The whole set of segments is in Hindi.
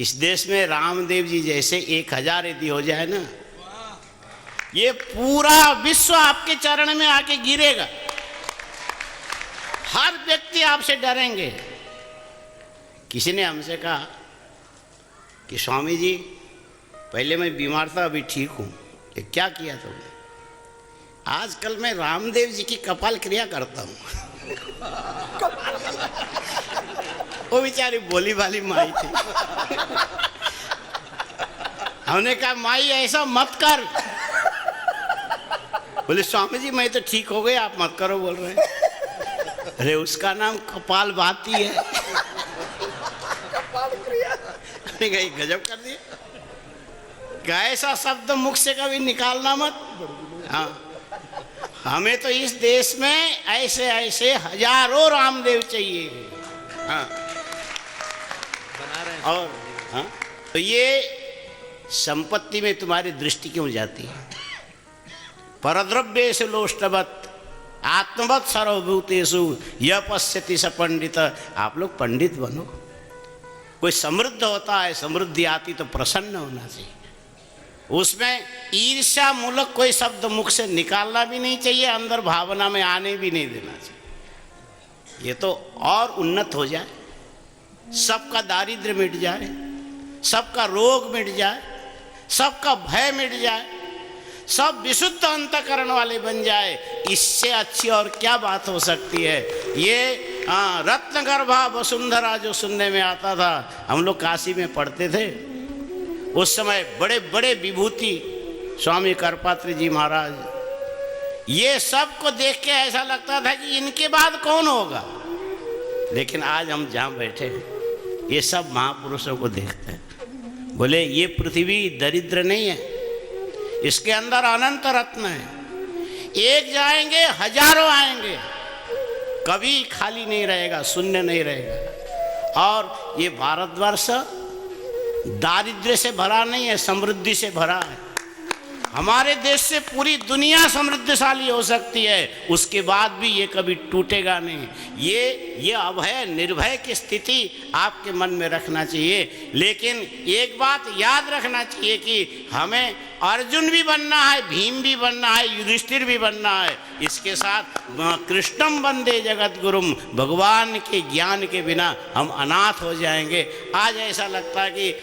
इस देश में रामदेव जी जैसे 1000 यदि हो जाए ना, ये पूरा विश्व आपके चरण में आके गिरेगा। हर व्यक्ति आपसे डरेंगे। किसी ने हमसे कहा कि स्वामी जी पहले मैं बीमार था, अभी ठीक हूँ। ये क्या किया तुमने? आजकल मैं रामदेव जी की कपाल क्रिया करता हूँ। वो बेचारी बोली वाली माई थी। हमने कहा माई ऐसा मत कर। बोले स्वामी जी मैं तो ठीक हो गए, आप मत करो बोल रहे हैं। अरे उसका नाम कपाल भाती है। कपाल क्रिया गजब कर दिया। ऐसा शब्द मुख से कभी निकालना मत। हाँ, हमें तो इस देश में ऐसे ऐसे हजारों रामदेव चाहिए। हाँ, और हाँ, तो ये संपत्ति में तुम्हारी दृष्टि क्यों जाती है? परद्रव्येषु लोष्टवत् आत्मवत् सर्वभूतेषु यः पश्यति स पंडित। आप लोग पंडित बनो। कोई समृद्ध होता है, समृद्धि आती तो प्रसन्न होना चाहिए। उसमें ईर्ष्या मूलक कोई शब्द मुख से निकालना भी नहीं चाहिए, अंदर भावना में आने भी नहीं देना चाहिए। ये तो और उन्नत हो जाए, सबका दारिद्र्य मिट जाए, सबका रोग मिट जाए, सबका भय मिट जाए, सब विशुद्ध अंतःकरण वाले बन जाए। इससे अच्छी और क्या बात हो सकती है? ये रत्नगर्भा वसुंधरा जो सुनने में आता था, हम लोग काशी में पढ़ते थे। उस समय बड़े बड़े विभूति स्वामी करपात्री जी महाराज, ये सब को देख के ऐसा लगता था कि इनके बाद कौन होगा। लेकिन आज हम जहाँ बैठे हैं, ये सब महापुरुषों को देखते हैं। बोले ये पृथ्वी दरिद्र नहीं है, इसके अंदर अनंत रत्न है। एक जाएंगे हजारों आएंगे, कभी खाली नहीं रहेगा, शून्य नहीं रहेगा। और ये भारतवर्ष दारिद्र्य से भरा नहीं है, समृद्धि से भरा है। हमारे देश से पूरी दुनिया समृद्धशाली हो सकती है, उसके बाद भी ये कभी टूटेगा नहीं। ये अभय निर्भय की स्थिति आपके मन में रखना चाहिए। लेकिन एक बात याद रखना चाहिए कि हमें अर्जुन भी बनना है, भीम भी बनना है, युधिष्ठिर भी बनना है। इसके साथ कृष्णम वंदे जगत गुरुम, भगवान के ज्ञान के बिना हम अनाथ हो जाएंगे। आज ऐसा लगता है कि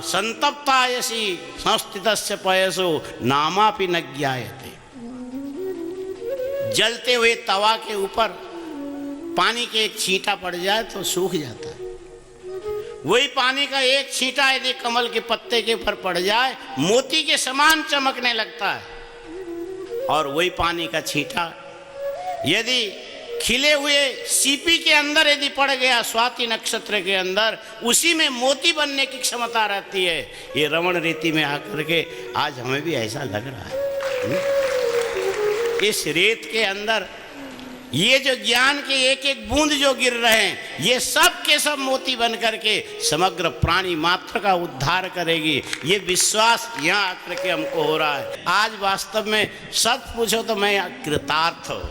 संतप्तायसी संस्थितस्य पयसो नामापि न ज्ञायते। जलते हुए तवा के ऊपर पानी के एक छींटा पड़ जाए तो सूख जाता है। वही पानी का एक छींटा यदि कमल के पत्ते के ऊपर पड़ जाए, मोती के समान चमकने लगता है। और वही पानी का छींटा यदि खिले हुए सीपी के अंदर यदि पड़ गया, स्वाति नक्षत्र के अंदर, उसी में मोती बनने की क्षमता रहती है। ये रमण रीति में आकर के आज हमें भी ऐसा लग रहा है। इस रेत के अंदर ये जो ज्ञान के एक एक बूंद जो गिर रहे हैं, ये सब के सब मोती बन करके समग्र प्राणी मात्र का उद्धार करेगी। ये विश्वास यहाँ आकर के हमको हो रहा है। आज वास्तव में सच पूछो तो मैं कृतार्थ हूँ।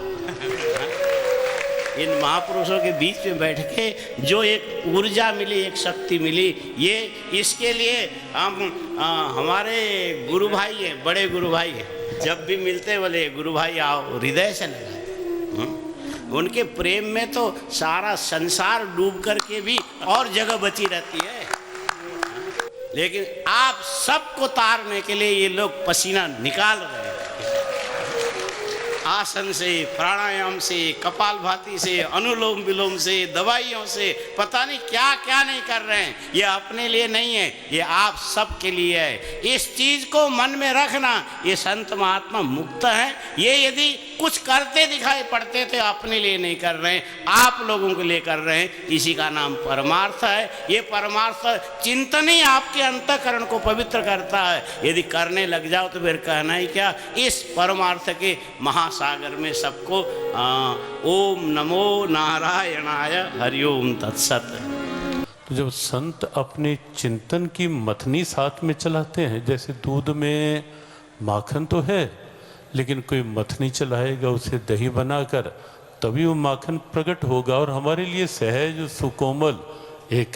इन महापुरुषों के बीच में बैठ के जो एक ऊर्जा मिली, एक शक्ति मिली, ये इसके लिए हम हमारे गुरु भाई हैं, बड़े गुरु भाई हैं, जब भी मिलते बोले गुरु भाई आओ, हृदय से लगाते। उनके प्रेम में तो सारा संसार डूब करके भी और जगह बची रहती है। लेकिन आप सबको तारने के लिए ये लोग पसीना निकाल रहे हैं। आसन से, प्राणायाम से, कपालभाति से, अनुलोम विलोम से, दवाइयों से, पता नहीं क्या क्या नहीं कर रहे हैं। ये अपने लिए नहीं है, ये आप सब के लिए है। इस चीज को मन में रखना। ये संत महात्मा मुक्त हैं। ये यदि कुछ करते दिखाई पड़ते तो अपने लिए नहीं कर रहे हैं, आप लोगों के लिए कर रहे हैं। इसी का नाम परमार्थ है। ये परमार्थ चिंतन ही आपके अंतःकरण को पवित्र करता है। यदि करने लग जाओ तो फिर कहना ही क्या। इस परमार्थ के महासागर में सबको ओम नमो नारायणाय हरिओम तत्सत। तो जब संत अपने चिंतन की मथनी साथ में चलाते हैं, जैसे दूध में माखन तो है, लेकिन कोई मथनी चलाएगा उसे दही बनाकर, तभी वो माखन प्रकट होगा और हमारे लिए सहज सुकोमल एक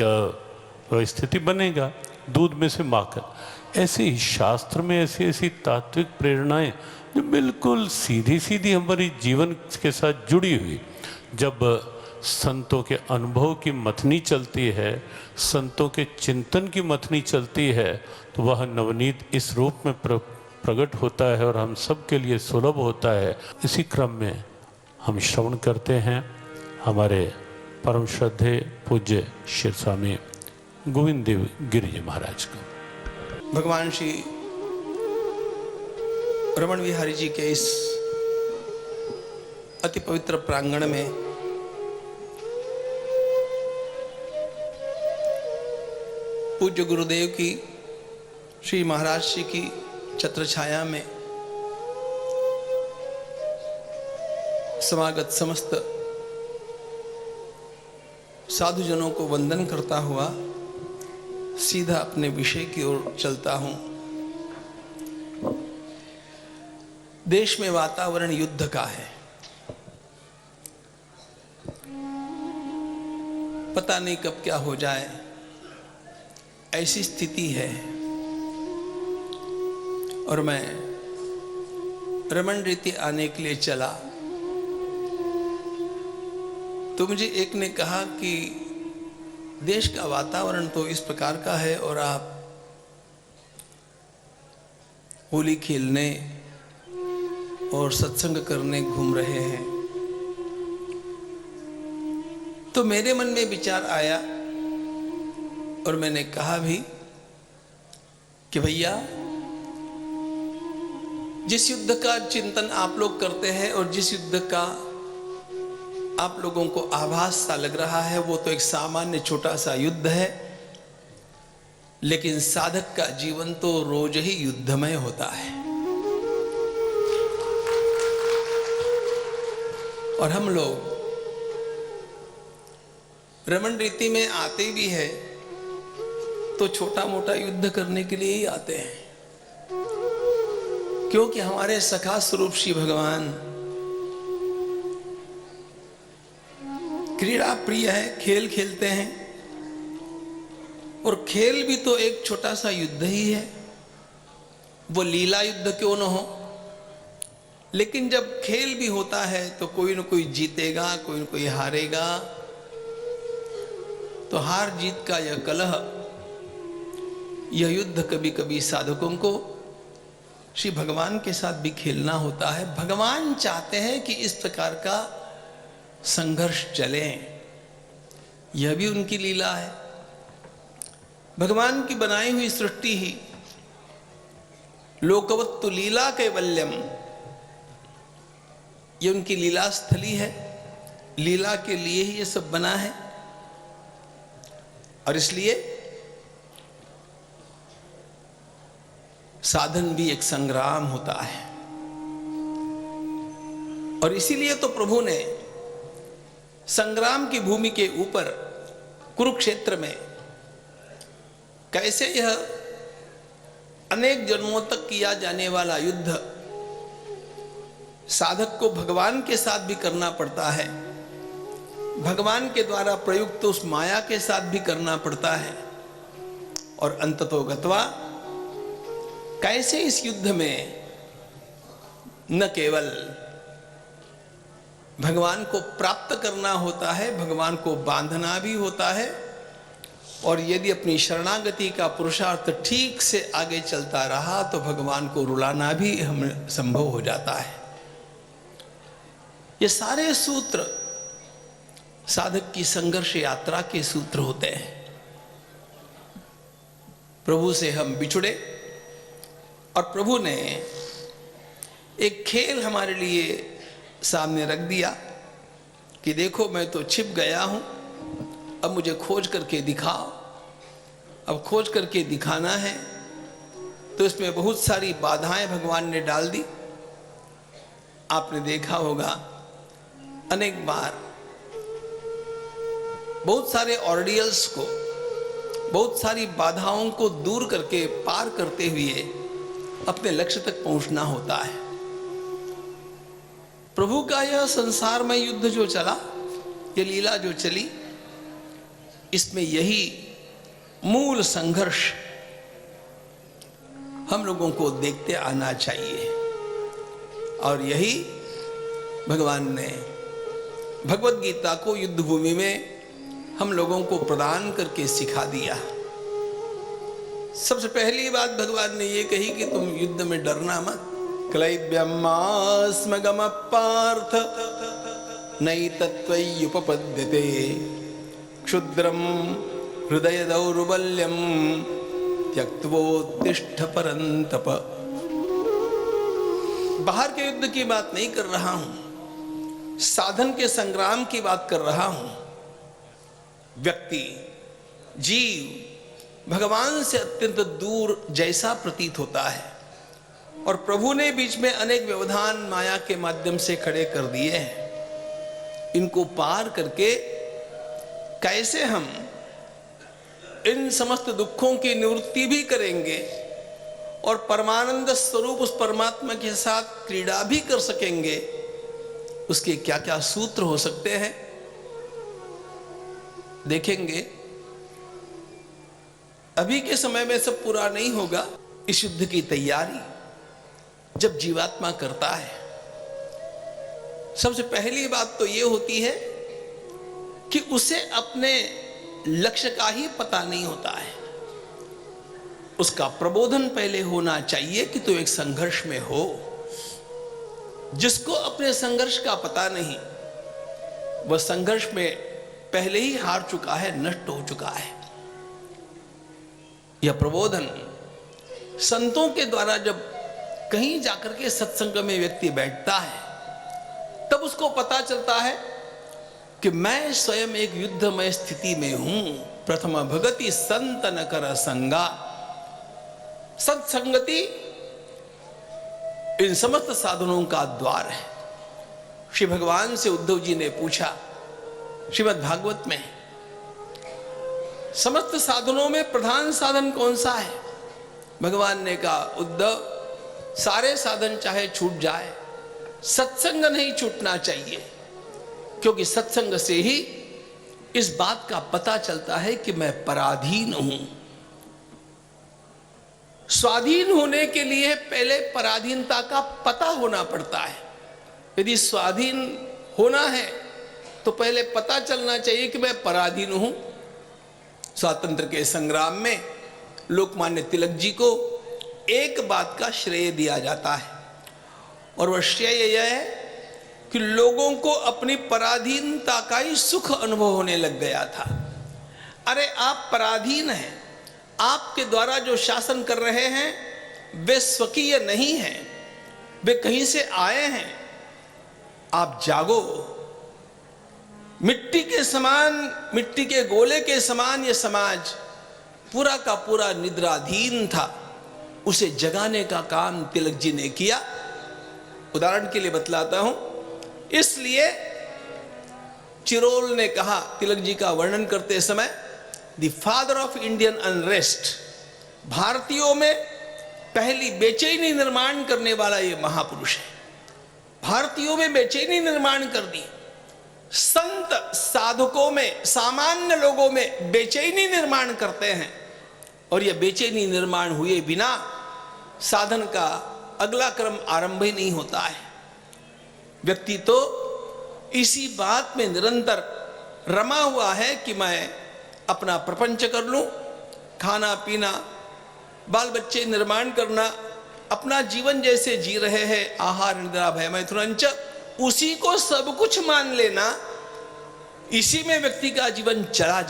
स्थिति बनेगा। दूध में से माखन। ऐसे ही शास्त्र में ऐसी ऐसी तात्विक प्रेरणाएं जो बिल्कुल सीधी सीधी हमारी जीवन के साथ जुड़ी हुई, जब संतों के अनुभव की मथनी चलती है, संतों के चिंतन की मथनी चलती है, तो वह नवनीत इस रूप में प्रकट होता है और हम सब के लिए सुलभ होता है। इसी क्रम में हम श्रवण करते हैं हमारे परम श्रद्धेय पूज्य श्री स्वामी गोविंद देव गिरि जी महाराज को। भगवान श्री रमण विहारी जी के इस अति पवित्र प्रांगण में पूज्य गुरुदेव की श्री महाराज जी की छत्र छाया में समागत समस्त साधुजनों को वंदन करता हुआ सीधा अपने विषय की ओर चलता हूं। देश में वातावरण युद्ध का है। पता नहीं कब क्या हो जाए, ऐसी स्थिति है। और मैं रमन रीति आने के लिए चला तो मुझे एक ने कहा कि देश का वातावरण तो इस प्रकार का है और आप होली खेलने और सत्संग करने घूम रहे हैं। तो मेरे मन में विचार आया और मैंने कहा भी कि भैया, जिस युद्ध का चिंतन आप लोग करते हैं और जिस युद्ध का आप लोगों को आभास सा लग रहा है, वो तो एक सामान्य छोटा सा युद्ध है, लेकिन साधक का जीवन तो रोज ही युद्धमय होता है। और हम लोग रमन रीति में आते भी है तो छोटा मोटा युद्ध करने के लिए ही आते हैं, क्योंकि हमारे सखा स्वरूप श्री भगवान क्रीड़ा प्रिय है, खेल खेलते हैं। और खेल भी तो एक छोटा सा युद्ध ही है, वो लीला युद्ध क्यों न हो। लेकिन जब खेल भी होता है तो कोई न कोई जीतेगा, कोई न कोई हारेगा। तो हार जीत का यह कलह, यह युद्ध कभी कभी साधकों को श्री भगवान के साथ भी खेलना होता है। भगवान चाहते हैं कि इस प्रकार का संघर्ष चले, यह भी उनकी लीला है। भगवान की बनाई हुई सृष्टि ही लोकवत्तु लीला कैवल्यम, ये उनकी लीला स्थली है। लीला के लिए ही ये सब बना है। और इसलिए साधन भी एक संग्राम होता है। और इसीलिए तो प्रभु ने संग्राम की भूमि के ऊपर कुरुक्षेत्र में कैसे यह अनेक जन्मों तक किया जाने वाला युद्ध साधक को भगवान के साथ भी करना पड़ता है, भगवान के द्वारा प्रयुक्त उस माया के साथ भी करना पड़ता है। और अंततो गत्वा कैसे इस युद्ध में न केवल भगवान को प्राप्त करना होता है, भगवान को बांधना भी होता है। और यदि अपनी शरणागति का पुरुषार्थ ठीक से आगे चलता रहा तो भगवान को रुलाना भी हमें संभव हो जाता है। ये सारे सूत्र साधक की संघर्ष यात्रा के सूत्र होते हैं। प्रभु से हम बिछुड़े और प्रभु ने एक खेल हमारे लिए सामने रख दिया कि देखो मैं तो छिप गया हूं, अब मुझे खोज करके दिखाओ। अब खोज करके दिखाना है तो इसमें बहुत सारी बाधाएं भगवान ने डाल दी। आपने देखा होगा अनेक बार बहुत सारे ऑर्डियल्स को, बहुत सारी बाधाओं को दूर करके पार करते हुए अपने लक्ष्य तक पहुंचना होता है। प्रभु का यह संसार में युद्ध जो चला, ये लीला जो चली, इसमें यही मूल संघर्ष हम लोगों को देखते आना चाहिए। और यही भगवान ने भगवत गीता को युद्ध भूमि में हम लोगों को प्रदान करके सिखा दिया। सबसे पहली बात भगवान ने ये कही कि तुम युद्ध में डरना मत। क्लैब्यमास्मगम पार्थ नैतत्वयुपपद्यते क्षुद्रम हृदय दौर्बल्यम त्यक्त्वोत्तिष्ठ परंतप। बाहर के युद्ध की बात नहीं कर रहा हूं, साधन के संग्राम की बात कर रहा हूं। व्यक्ति जीव भगवान से अत्यंत दूर जैसा प्रतीत होता है, और प्रभु ने बीच में अनेक व्यवधान माया के माध्यम से खड़े कर दिए हैं। इनको पार करके कैसे हम इन समस्त दुखों की निवृत्ति भी करेंगे और परमानंद स्वरूप उस परमात्मा के साथ क्रीड़ा भी कर सकेंगे, उसके क्या क्या सूत्र हो सकते हैं देखेंगे। अभी के समय में सब पूरा नहीं होगा। इस युद्ध की तैयारी जब जीवात्मा करता है, सबसे पहली बात तो यह होती है कि उसे अपने लक्ष्य का ही पता नहीं होता है। उसका प्रबोधन पहले होना चाहिए कि तो एक संघर्ष में हो। जिसको अपने संघर्ष का पता नहीं, वह संघर्ष में पहले ही हार चुका है, नष्ट हो चुका है। यह प्रबोधन संतों के द्वारा जब कहीं जाकर के सत्संग में व्यक्ति बैठता है, तब उसको पता चलता है कि मैं स्वयं एक युद्धमय स्थिति में हूं। प्रथम भगति संत न कर संगा। सत्संगति इन समस्त साधनों का द्वार है। श्री भगवान से उद्धव जी ने पूछा श्रीमद् भागवत में, समस्त साधनों में प्रधान साधन कौन सा है? भगवान ने कहा, उद्धव सारे साधन चाहे छूट जाए, सत्संग नहीं छूटना चाहिए, क्योंकि सत्संग से ही इस बात का पता चलता है कि मैं पराधीन हूं। स्वाधीन होने के लिए पहले पराधीनता का पता होना पड़ता है। यदि स्वाधीन होना है तो पहले पता चलना चाहिए कि मैं पराधीन हूं। स्वातंत्र के संग्राम में लोकमान्य तिलक जी को एक बात का श्रेय दिया जाता है, और वह श्रेय यह है कि लोगों को अपनी पराधीनता का ही सुख अनुभव होने लग गया था। अरे आप पराधीन हैं, आपके द्वारा जो शासन कर रहे हैं वे स्वकीय नहीं हैं, वे कहीं से आए हैं। आप जागो। मिट्टी के समान, मिट्टी के गोले के समान यह समाज पूरा का पूरा निद्राधीन था। उसे जगाने का काम तिलक जी ने किया। उदाहरण के लिए बतलाता हूं। इसलिए चिरोल ने कहा, तिलक जी का वर्णन करते समय, the father of Indian unrest, भारतीयों में पहली बेचैनी निर्माण करने वाला ये महापुरुष है। भारतीयों में बेचैनी निर्माण कर दी। संत साधकों में, सामान्य लोगों में बेचैनी निर्माण करते हैं, और यह बेचैनी निर्माण हुए बिना साधन का अगला क्रम आरंभ ही नहीं होता है। व्यक्ति तो इसी बात में निरंतर रमा हुआ है कि मैं अपना प्रपंच कर लूं, खाना पीना, बाल बच्चे निर्माण करना, अपना जीवन जैसे जी रहे हैं, आहार निद्रा भय मैथुनंच, उसी को सब कुछ मान लेना। इसी में व्यक्ति का जीवन चला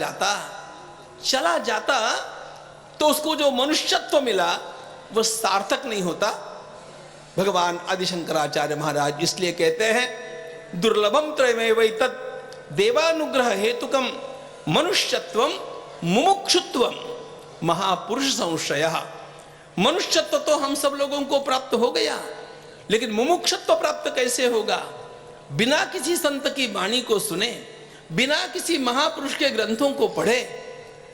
जाता तो उसको जो मनुष्यत्व मिला वह सार्थक नहीं होता। भगवान आदि शंकराचार्य महाराज इसलिए कहते हैं, दुर्लभम त्रयमेवैतत् देवानुग्रह हेतुकम मनुष्यत्वम मुमुक्षुत्वम महापुरुष संश्रयः। मनुष्यत्व तो हम सब लोगों को प्राप्त हो गया, लेकिन मुमुक्षत्व प्राप्त कैसे होगा? बिना किसी संत की वाणी को सुने, बिना किसी महापुरुष के ग्रंथों को पढ़े,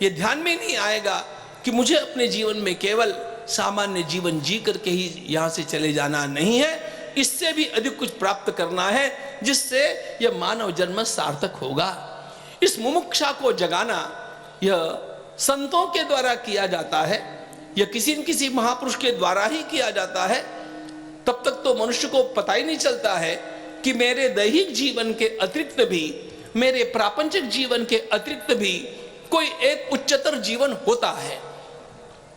ये ध्यान में नहीं आएगा कि मुझे अपने जीवन में केवल सामान्य जीवन जी करके ही यहां से चले जाना नहीं है, इससे भी अधिक कुछ प्राप्त करना है, जिससे यह मानव जन्म सार्थक होगा। इस मुमुक्षा को जगाना यह संतों के द्वारा किया जाता है। यह किसी न किसी महापुरुष के द्वारा ही किया जाता है, तब तक तो मनुष्य को पता ही नहीं चलता है कि मेरे दैहिक जीवन के अतिरिक्त भी, मेरे प्रापंचिक जीवन के अतिरिक्त भी कोई एक उच्चतर जीवन होता है,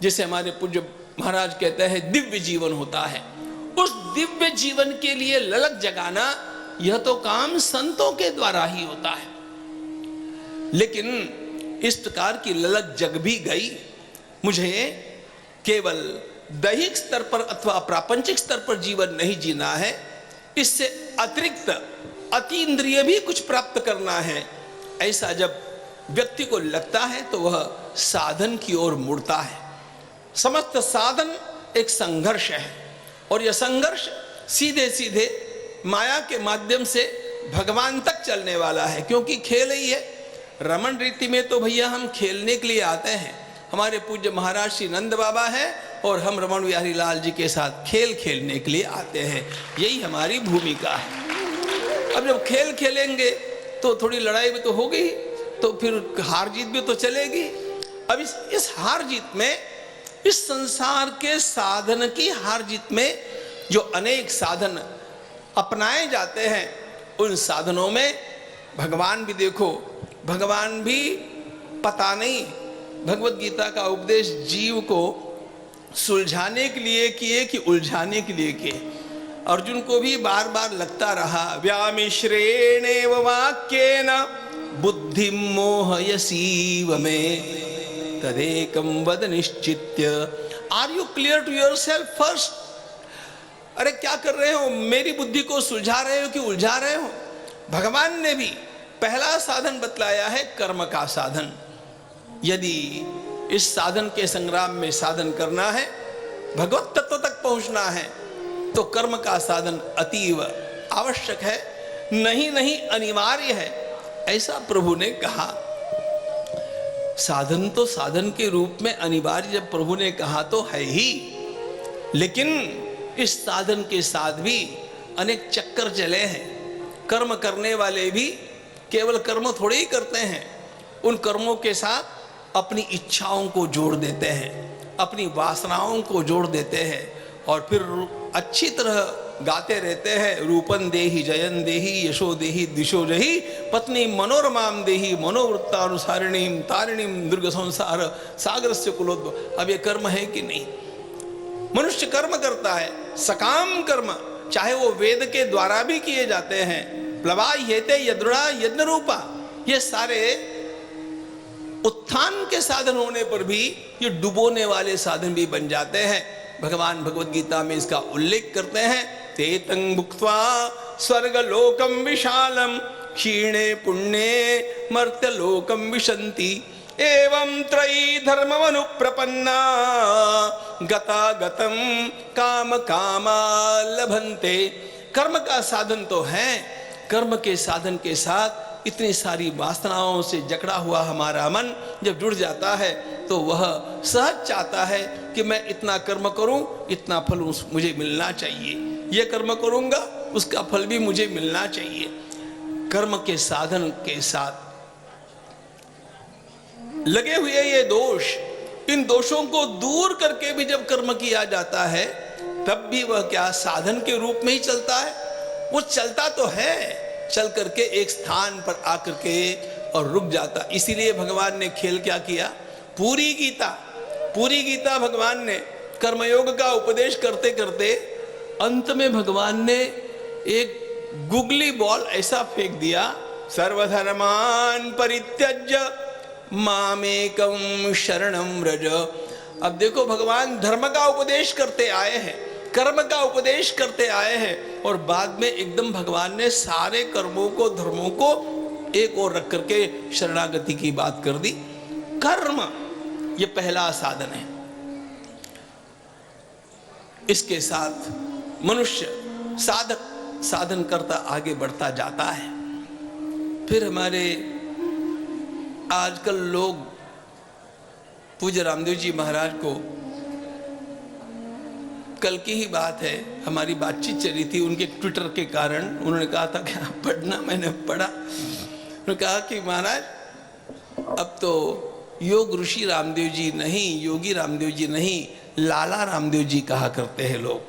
जिसे हमारे पूज्य महाराज कहते हैं दिव्य जीवन होता है। उस दिव्य जीवन के लिए ललक जगाना, यह तो काम संतों के द्वारा ही होता है। लेकिन इस प्रकार की ललक जग भी गई। मुझे केवल दैहिक स्तर पर अथवा प्रापंचिक स्तर पर जीवन नहीं जीना है, इससे अतिरिक्त अतीन्द्रिय भी कुछ प्राप्त करना है। ऐसा जब व्यक्ति को लगता है तो वह साधन की ओर मुड़ता है। समस्त साधन एक संघर्ष है, और यह संघर्ष सीधे सीधे माया के माध्यम से भगवान तक चलने वाला है, क्योंकि खेल ही है। रमन रीति में तो भैया हम खेलने के लिए आते हैं। हमारे पूज्य महाराज श्री नंद बाबा है और हम रमन बिहारी लाल जी के साथ खेल खेलने के लिए आते हैं, यही हमारी भूमिका है। अब जब खेल खेलेंगे तो थोड़ी लड़ाई भी तो होगी, तो फिर हार जीत भी तो चलेगी। अब इस हार जीत में, इस संसार के साधन की हार जीत में जो अनेक साधन अपनाए जाते हैं, उन साधनों में भगवान भी देखो, भगवान भी पता नहीं भगवत गीता का उपदेश जीव को सुलझाने के लिए किए कि उलझाने के लिए किए। अर्जुन को भी बार बार लगता रहा, व्यामिश्रेणेव वाक्येन बुद्धि मोहयसीव में तदेकं वद निश्चित्य। Are you clear to yourself first? अरे क्या कर रहे हो? मेरी बुद्धि को सुलझा रहे हो कि उलझा रहे हो? भगवान ने भी पहला साधन बतलाया है, कर्म का साधन। यदि इस साधन के संग्राम में साधन करना है, भगवत तत्व तक पहुंचना है, तो कर्म का साधन अतीव आवश्यक है, नहीं अनिवार्य है, ऐसा प्रभु ने कहा। साधन तो साधन के रूप में अनिवार्य जब प्रभु ने कहा तो है ही, लेकिन इस साधन के साथ भी अनेक चक्कर चले हैं। कर्म करने वाले भी केवल कर्म थोड़े ही करते हैं, उन कर्मों के साथ अपनी इच्छाओं को जोड़ देते हैं, अपनी वासनाओं को जोड़ देते हैं, और फिर अच्छी तरह गाते रहते हैं, रूपन देहि जयन देहि यशो देहि दिशो जहि पत्नी मनोरमाम देहि मनोवृत्तानुसारिणीम तारिणीम दुर्ग संसार सागरस्य कुलोद्भव। अब ये कर्म है कि नहीं? मनुष्य कर्म करता है, सकाम कर्म, चाहे वो वेद के द्वारा भी किए जाते हैं, प्लवा येते यद्रुणा यज्ञ रूपा, ये सारे उत्थान के साधन होने पर भी ये डुबोने वाले साधन भी बन जाते हैं। भगवान भगवत गीता में इसका उल्लेख करते हैं, तेतं भुक्त्वा स्वर्गलोकम विशालम क्षीणे पुण्ये मर्त्यलोकम विशन्ति एवं त्रयी धर्ममनुप्रपन्ना गता गतम काम कामा लभन्ते। कर्म का साधन तो है, कर्म के साधन के साथ इतनी सारी वासनाओं से जकड़ा हुआ हमारा मन जब जुड़ जाता है तो वह सहज चाहता है कि मैं इतना कर्म करूं, इतना फल मुझे मिलना चाहिए, यह कर्म करूंगा उसका फल भी मुझे मिलना चाहिए। कर्म के साधन के साथ लगे हुए ये दोष, इन दोषों को दूर करके भी जब कर्म किया जाता है तब भी वह क्या साधन के रूप में ही चलता है? वो चलता तो है, चल करके एक स्थान पर आकर के और रुक जाता। इसीलिए भगवान ने खेल क्या किया? पूरी गीता भगवान ने कर्मयोग का उपदेश करते करते अंत में भगवान ने एक गुगली बॉल ऐसा फेंक दिया, सर्वधर्मान परित्यज्य मामेकं शरणं व्रज। अब देखो भगवान धर्म का उपदेश करते आए हैं, कर्म का उपदेश करते आए हैं, और बाद में एकदम भगवान ने सारे कर्मों को, धर्मों को एक और रख करके शरणागति की बात कर दी। कर्म ये पहला साधन है, इसके साथ मनुष्य साधक साधन करता आगे बढ़ता जाता है। फिर हमारे आजकल लोग पूज्य रामदेव जी महाराज को, कल की ही बात है, हमारी बातचीत चली थी उनके ट्विटर के कारण, उन्होंने कहा था कि पढ़ना, मैंने पढ़ा। उन्होंने कहा कि महाराज अब तो योग ऋषि रामदेव जी नहीं, योगी रामदेव जी नहीं, लाला रामदेव जी कहा करते हैं लोग।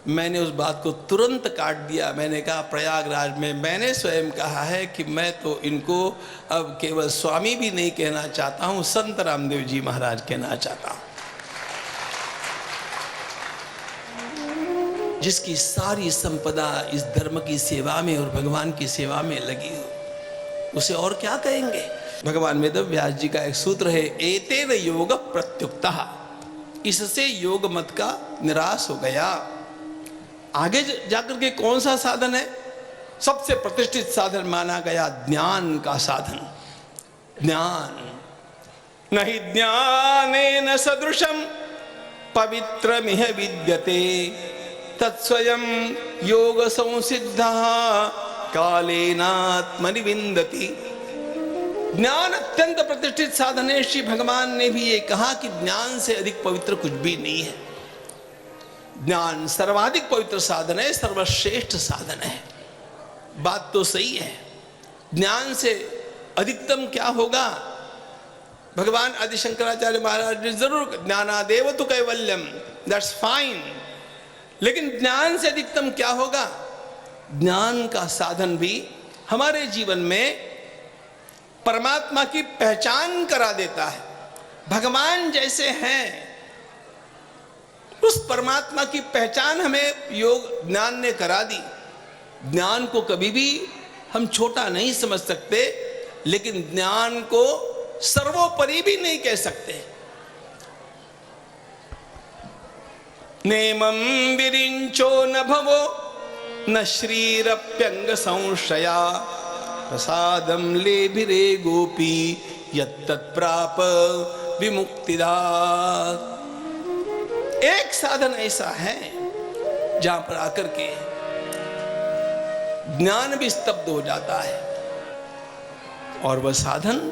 मैंने उस बात को तुरंत काट दिया। मैंने कहा प्रयागराज में मैंने स्वयं कहा है कि मैं तो इनको अब केवल स्वामी भी नहीं कहना चाहता हूँ, संत रामदेव जी महाराज कहना चाहता हूँ। जिसकी सारी संपदा इस धर्म की सेवा में और भगवान की सेवा में लगी हो, उसे और क्या कहेंगे। भगवान वेद व्यास जी का एक सूत्र है, एतेन योग प्रत्युक्तः, इससे योग मत का निराश हो गया। आगे जाकर के कौन सा साधन है? सबसे प्रतिष्ठित साधन माना गया ज्ञान का साधन। ज्ञान, नहीं ज्ञानेन सदृशम पवित्रमिह विद्यते तत्स्वयं योग संसिद्धः कालेनात्मनि विन्दति। ज्ञान अत्यंत प्रतिष्ठित साधन है। श्री भगवान ने भी ये कहा कि ज्ञान से अधिक पवित्र कुछ भी नहीं है। ज्ञान सर्वाधिक पवित्र साधन है, सर्वश्रेष्ठ साधन है। बात तो सही है। ज्ञान से अधिकतम क्या होगा? भगवान आदि शंकराचार्य महाराज ने जरूर ज्ञानादेव तु कैवल्यम, दैट्स फाइन, लेकिन ज्ञान से अधिकतम क्या होगा? ज्ञान का साधन भी हमारे जीवन में परमात्मा की पहचान करा देता है। भगवान जैसे हैं उस परमात्मा की पहचान हमें योग ज्ञान ने करा दी। ज्ञान को कभी भी हम छोटा नहीं समझ सकते, लेकिन ज्ञान को सर्वोपरि भी नहीं कह सकते। नेमं विरिंचो न भवो न श्रीरप्यंग संशया प्रसादम लेभिरे गोपी यत्तत्प्राप विमुक्तिदात। एक साधन ऐसा है जहां पर आकर के ज्ञान भी स्तब्ध हो जाता है, और वह साधन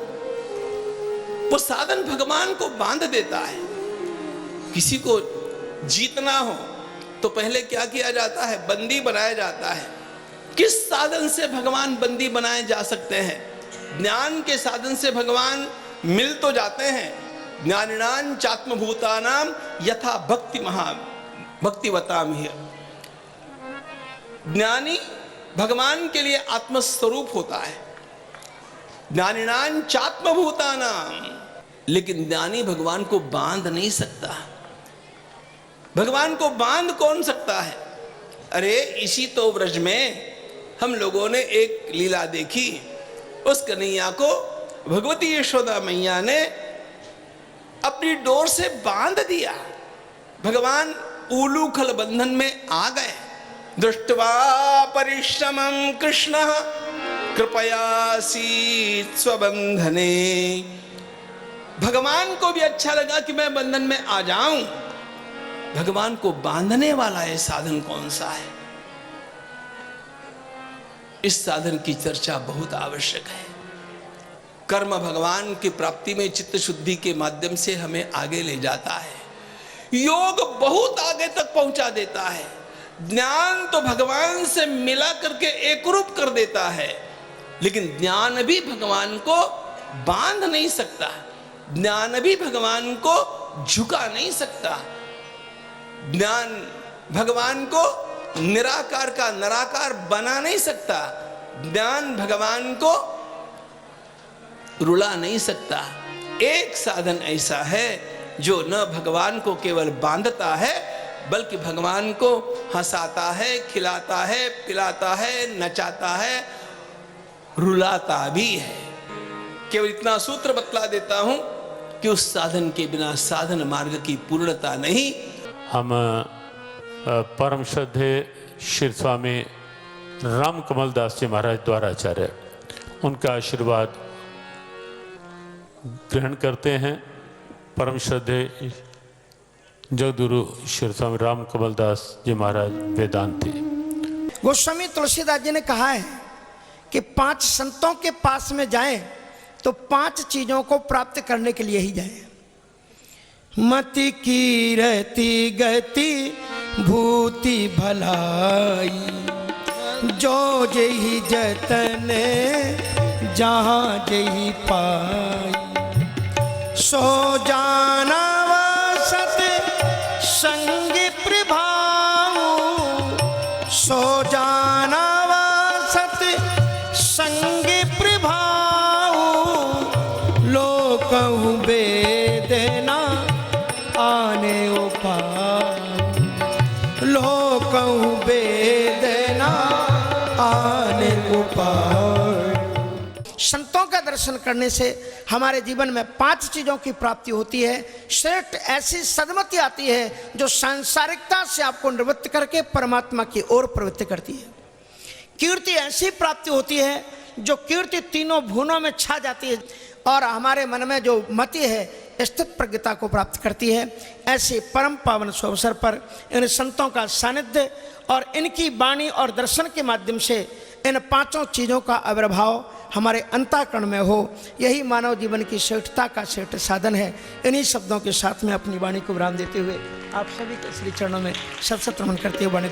भगवान को बांध देता है। किसी को जीतना हो तो पहले क्या किया जाता है? बंदी बनाया जाता है। किस साधन से भगवान बंदी बनाए जा सकते हैं? ज्ञान के साधन से भगवान मिल तो जाते हैं। ज्ञानिनां चात्मभूतानां यथा भक्ति भक्तिवताम ही। ज्ञानी भगवान के लिए आत्मस्वरूप होता है। ज्ञानिनां चात्मभूतानां, लेकिन ज्ञानी भगवान को बांध नहीं सकता। भगवान को बांध कौन सकता है? अरे इसी तो व्रज में हम लोगों ने एक लीला देखी। उस कन्हैया को भगवती यशोदा मैया ने अपनी डोर से बांध दिया। भगवान उलूखल बंधन में आ गए। दृष्ट्वा परिश्रमं कृष्ण कृपयासीत् स्वबंधने। भगवान को भी अच्छा लगा कि मैं बंधन में आ जाऊं। भगवान को बांधने वाला यह साधन कौन सा है? इस साधन की चर्चा बहुत आवश्यक है। कर्म भगवान की प्राप्ति में चित्त शुद्धि के माध्यम से हमें आगे ले जाता है। योग बहुत आगे तक पहुंचा देता है। ज्ञान तो भगवान से मिला करके एक रूप कर देता है, लेकिन ज्ञान भी भगवान को बांध नहीं सकता। ज्ञान भी भगवान को झुका नहीं सकता। ज्ञान भगवान को निराकार का निराकार बना नहीं सकता। ज्ञान भगवान को रुला नहीं सकता। एक साधन ऐसा है जो न भगवान को केवल बांधता है, बल्कि भगवान को हंसाता है, खिलाता है, पिलाता है, नचाता है, रुलाता भी है। केवल इतना सूत्र बतला देता हूं कि उस साधन के बिना साधन मार्ग की पूर्णता नहीं। हम परम श्रद्धेय श्री स्वामी राम कमल दास जी महाराज द्वाराचार्य, उनका आशीर्वाद ग्रहण करते हैं। परम श्रद्धेय जगदुरु श्री स्वामी राम कमल दास जी महाराज वेदांती। गोस्वामी तुलसीदास जी ने कहा है कि 5 संतों के पास में जाएं तो 5 चीजों को प्राप्त करने के लिए ही जाएं। मति की रहती गति भूति भलाई, जो जही जतन जहाँ जही पाई। सो जाना सत संग प्रभाऊ, सो जाना सत संग प्रभाऊ, लोकहु वेदना आने उपाय, लोकहु वेदना आने उपाय। संतों का दर्शन करने से हमारे जीवन में 5 चीज़ों की प्राप्ति होती है। श्रेष्ठ ऐसी सद्मति आती है जो सांसारिकता से आपको निवृत्त करके परमात्मा की ओर प्रवृत्ति करती है। कीर्ति ऐसी प्राप्ति होती है जो कीर्ति तीनों भुवनों में छा जाती है और हमारे मन में जो मति है स्थित प्रज्ञता को प्राप्त करती है। ऐसे परम पावन शुभ अवसर पर इन संतों का सानिध्य और इनकी वाणी और दर्शन के माध्यम से इन 5 चीज़ों का आविर्भाव हमारे अंतःकरण में हो, यही मानव जीवन की श्रेष्ठता का श्रेष्ठ साधन है। इन्हीं शब्दों के साथ में अपनी वाणी को विराम देते हुए आप सभी के श्री चरणों में सत सत नमन करते हुए वाणी